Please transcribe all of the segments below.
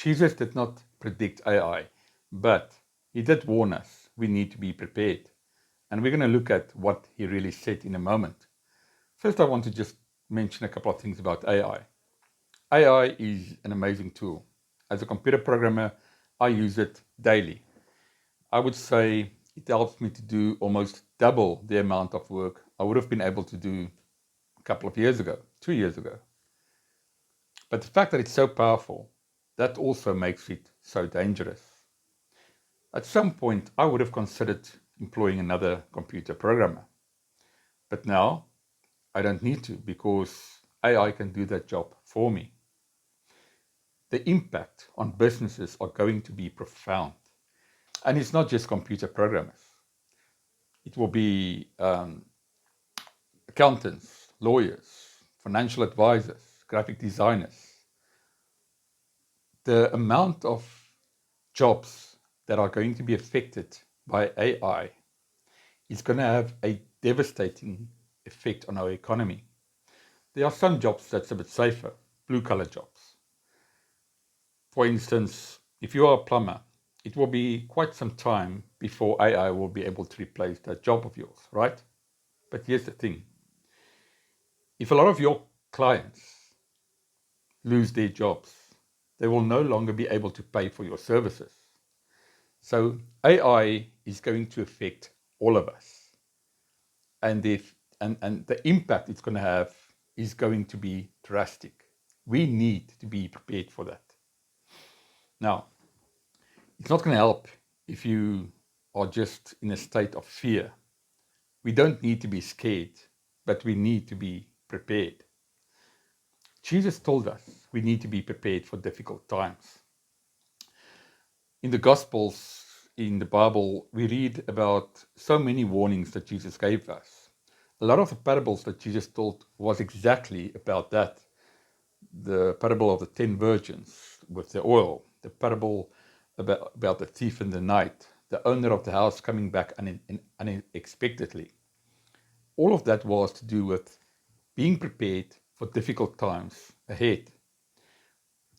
Jesus did not predict AI, but he did warn us we need to be prepared. And we're going to look at what he really said in a moment. First, I want to just mention a couple of things about AI. AI is an amazing tool. As a computer programmer, I use it daily. I would say it helps me to do almost double the amount of work I would have been able to do a couple of years ago, 2 years ago. But the fact that it's so powerful, that also makes it so dangerous. At some point, I would have considered employing another computer programmer. But now, I don't need to because AI can do that job for me. The impact on businesses are going to be profound. And it's not just computer programmers. It will be accountants, lawyers, financial advisors, graphic designers. The amount of jobs that are going to be affected by AI is going to have a devastating effect on our economy. There are some jobs that's a bit safer, blue-collar jobs. For instance, if you are a plumber, it will be quite some time before AI will be able to replace that job of yours, right? But here's the thing. If a lot of your clients lose their jobs, they will no longer be able to pay for your services. So AI is going to affect all of us. And the impact it's going to have is going to be drastic. We need to be prepared for that. Now, it's not going to help if you are just in a state of fear. We don't need to be scared, but we need to be prepared. Jesus told us we need to be prepared for difficult times. In the Gospels, in the Bible, we read about so many warnings that Jesus gave us. A lot of the parables that Jesus told was exactly about that. The parable of the 10 virgins with the oil, the parable about the thief in the night, the owner of the house coming back unexpectedly. All of that was to do with being prepared for difficult times ahead.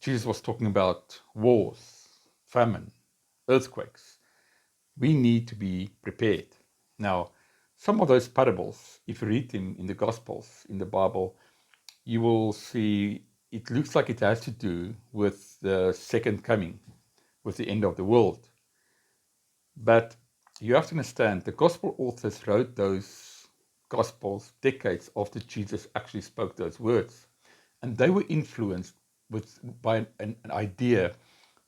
Jesus was talking about wars, famine, earthquakes. We need to be prepared. Now, some of those parables, if you read them in the Gospels, in the Bible, you will see it looks like it has to do with the second coming, with the end of the world. But you have to understand, the Gospel authors wrote those Gospels decades after Jesus actually spoke those words. And they were influenced by an idea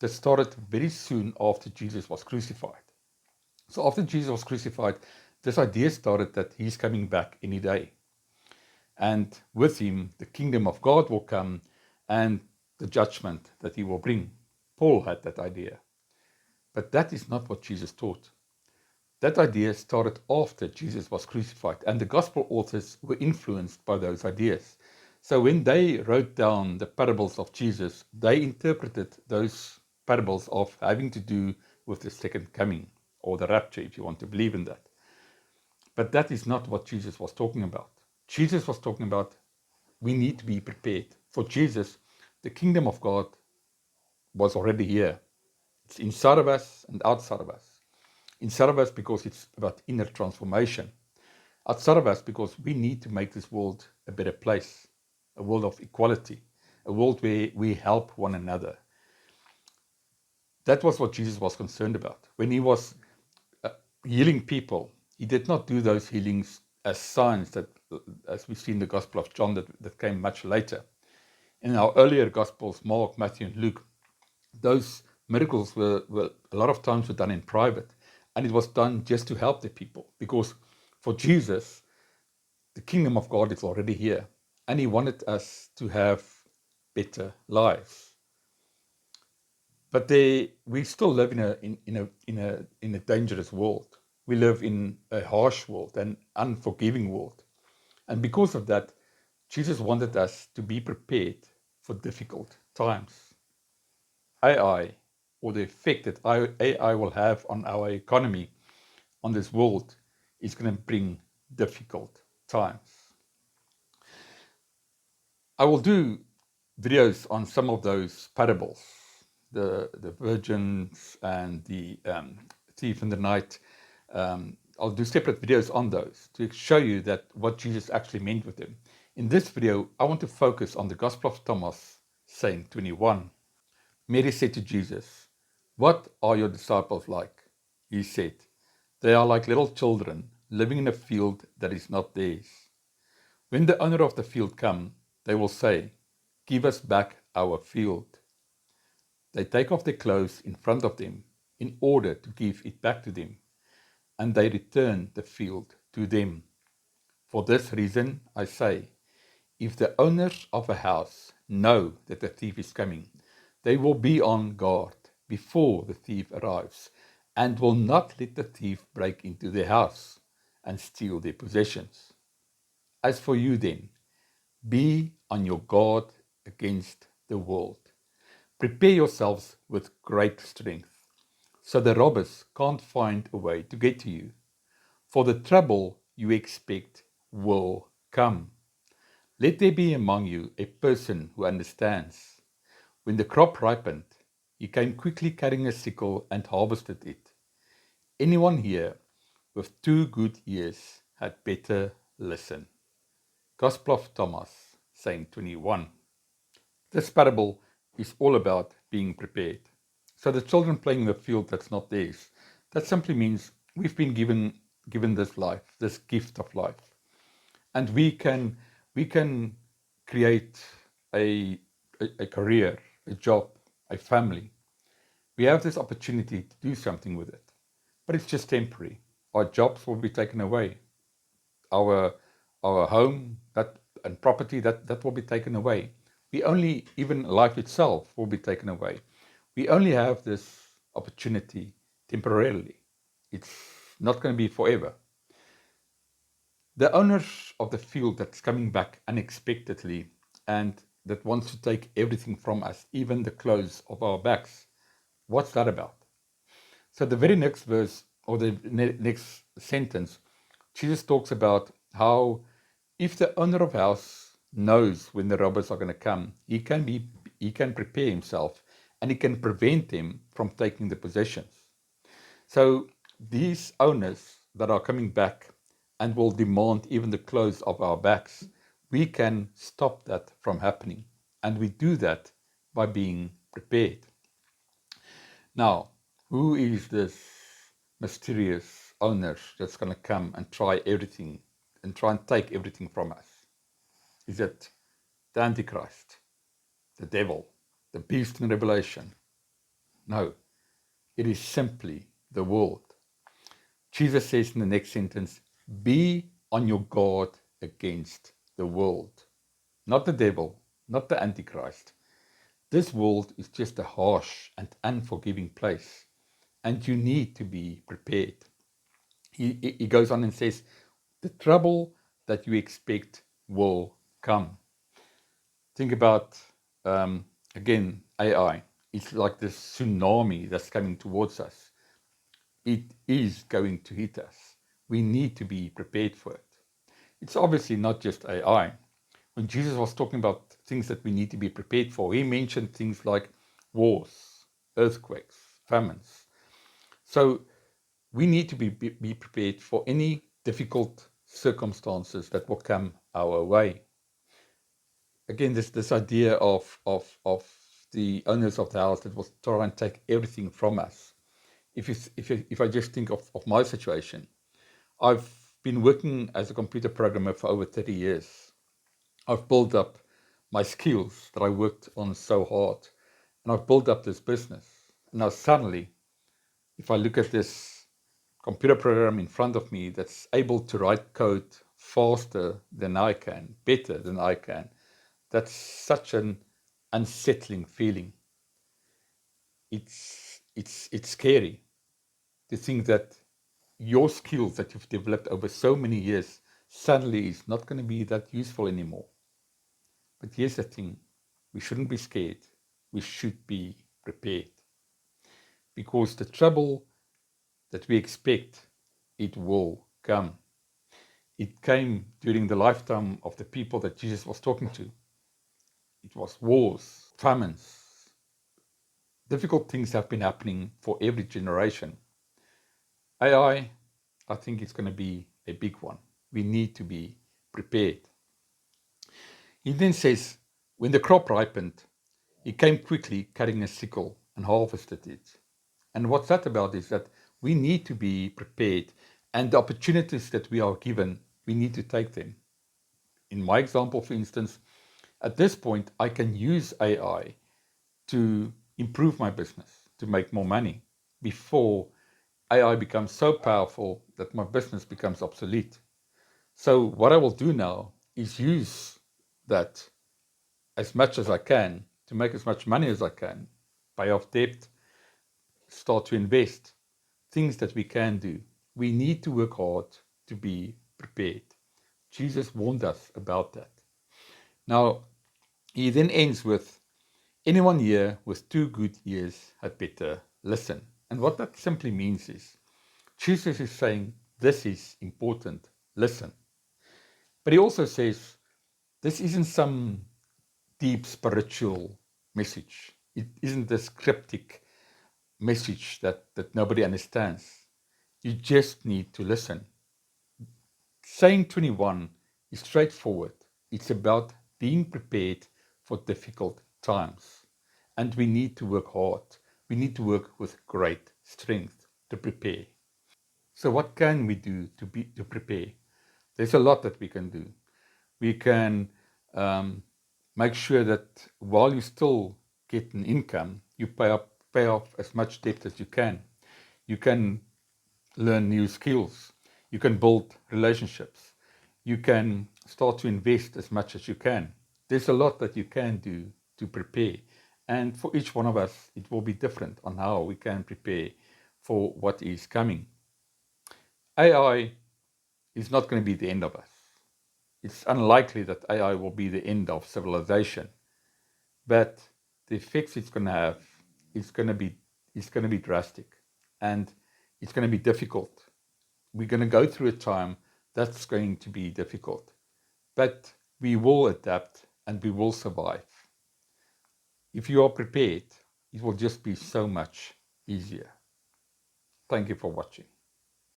that started very soon after Jesus was crucified. So after Jesus was crucified, this idea started that he's coming back any day. And with him, the kingdom of God will come and the judgment that he will bring. Paul had that idea. But that is not what Jesus taught. That idea started after Jesus was crucified, and the gospel authors were influenced by those ideas. So when they wrote down the parables of Jesus, they interpreted those parables of having to do with the second coming, or the rapture, if you want to believe in that. But that is not what Jesus was talking about. Jesus was talking about we need to be prepared. For Jesus, the kingdom of God was already here. It's inside of us and outside of us. Inside of us because it's about inner transformation. Outside of us because we need to make this world a better place, a world of equality, a world where we help one another. That was what Jesus was concerned about. When he was healing people, he did not do those healings as signs that, as we see in the Gospel of John, that came much later. In our earlier Gospels, Mark, Matthew, and Luke, those miracles were a lot of times were done in private, and it was done just to help the people, because for Jesus, the kingdom of God is already here, and he wanted us to have better lives. But we still live in a dangerous world. We live in a harsh world, an unforgiving world. And because of that, Jesus wanted us to be prepared for difficult times. AI, or the effect that AI will have on our economy, on this world, is going to bring difficult times. I will do videos on some of those parables. the virgins and the thief in the night. I'll do separate videos on those to show you that what Jesus actually meant with them. In this video, I want to focus on the Gospel of Thomas, saying 21. Mary said to Jesus, "What are your disciples like?" He said, "They are like little children living in a field that is not theirs. When the owner of the field comes, they will say, 'Give us back our field.' They take off their clothes in front of them in order to give it back to them, and they return the field to them. For this reason, I say, if the owners of a house know that the thief is coming, they will be on guard before the thief arrives and will not let the thief break into their house and steal their possessions. As for you then, be on your guard against the world. Prepare yourselves with great strength, so the robbers can't find a way to get to you. For the trouble you expect will come. Let there be among you a person who understands. When the crop ripened, he came quickly carrying a sickle and harvested it. Anyone here with 2 good ears had better listen." Gospel of Thomas, Saint 21. This parable is all about being prepared. So the children playing in the field that's not theirs, that simply means we've been given this life, this gift of life. And we can create a career, a job, a family. We have this opportunity to do something with it. But it's just temporary. Our jobs will be taken away. Our home and property that will be taken away. We only, even life itself will be taken away. We only have this opportunity temporarily. It's not going to be forever. The owners of the field that's coming back unexpectedly and that wants to take everything from us, even the clothes of our backs, what's that about? So the very next verse, or the next sentence, Jesus talks about how if the owner of house knows when the robbers are going to come, he can prepare himself and he can prevent them from taking the possessions. So these owners that are coming back and will demand even the clothes of our backs, we can stop that from happening. And we do that by being prepared. Now, who is this mysterious owner that's going to come and try everything and try and take everything from us? Is it the Antichrist, the devil, the beast in Revelation? No, it is simply the world. Jesus says in the next sentence, be on your guard against the world. Not the devil, not the Antichrist. This world is just a harsh and unforgiving place, and you need to be prepared. He goes on and says, the trouble that you expect will come. Think about, again, AI. It's like this tsunami that's coming towards us. It is going to hit us. We need to be prepared for it. It's obviously not just AI. When Jesus was talking about things that we need to be prepared for, he mentioned things like wars, earthquakes, famines. So we need to be prepared for any difficult circumstances that will come our way. Again, this idea of the owners of the house that will try and take everything from us. If I just think of my situation, I've been working as a computer programmer for over 30 years. I've built up my skills that I worked on so hard, and I've built up this business. And now suddenly, if I look at this computer program in front of me that's able to write code faster than I can, better than I can, that's such an unsettling feeling. It's scary to think that your skills that you've developed over so many years suddenly is not going to be that useful anymore. But here's the thing, we shouldn't be scared. We should be prepared. Because the trouble that we expect, it will come. It came during the lifetime of the people that Jesus was talking to. It was wars, famines, difficult things have been happening for every generation. I think it's going to be a big one. We need to be prepared. He then says, when the crop ripened, he came quickly carrying a sickle and harvested it. And what's that about is that we need to be prepared, and the opportunities that we are given, we need to take them. In my example, for instance, at this point, I can use AI to improve my business, to make more money before AI becomes so powerful that my business becomes obsolete. So, what I will do now is use that as much as I can to make as much money as I can, pay off debt, start to invest, things that we can do. We need to work hard to be prepared. Jesus warned us about that. Now, he then ends with, anyone here with 2 good ears had better listen. And what that simply means is, Jesus is saying, this is important, listen. But he also says, this isn't some deep spiritual message. It isn't this cryptic message that nobody understands. You just need to listen. Saying 21 is straightforward. It's about being prepared for difficult times. And we need to work hard. We need to work with great strength to prepare. So what can we do to prepare? There's a lot that we can do. We can make sure that while you still get an income, you pay off as much debt as you can. You can learn new skills. You can build relationships. You can start to invest as much as you can. There's a lot that you can do to prepare. And for each one of us, it will be different on how we can prepare for what is coming. AI is not going to be the end of us. It's unlikely that AI will be the end of civilization, but the effects it's going to have is going to be drastic, and it's going to be difficult. We're going to go through a time that's going to be difficult, but we will adapt and we will survive. If you are prepared, it will just be so much easier. Thank you for watching.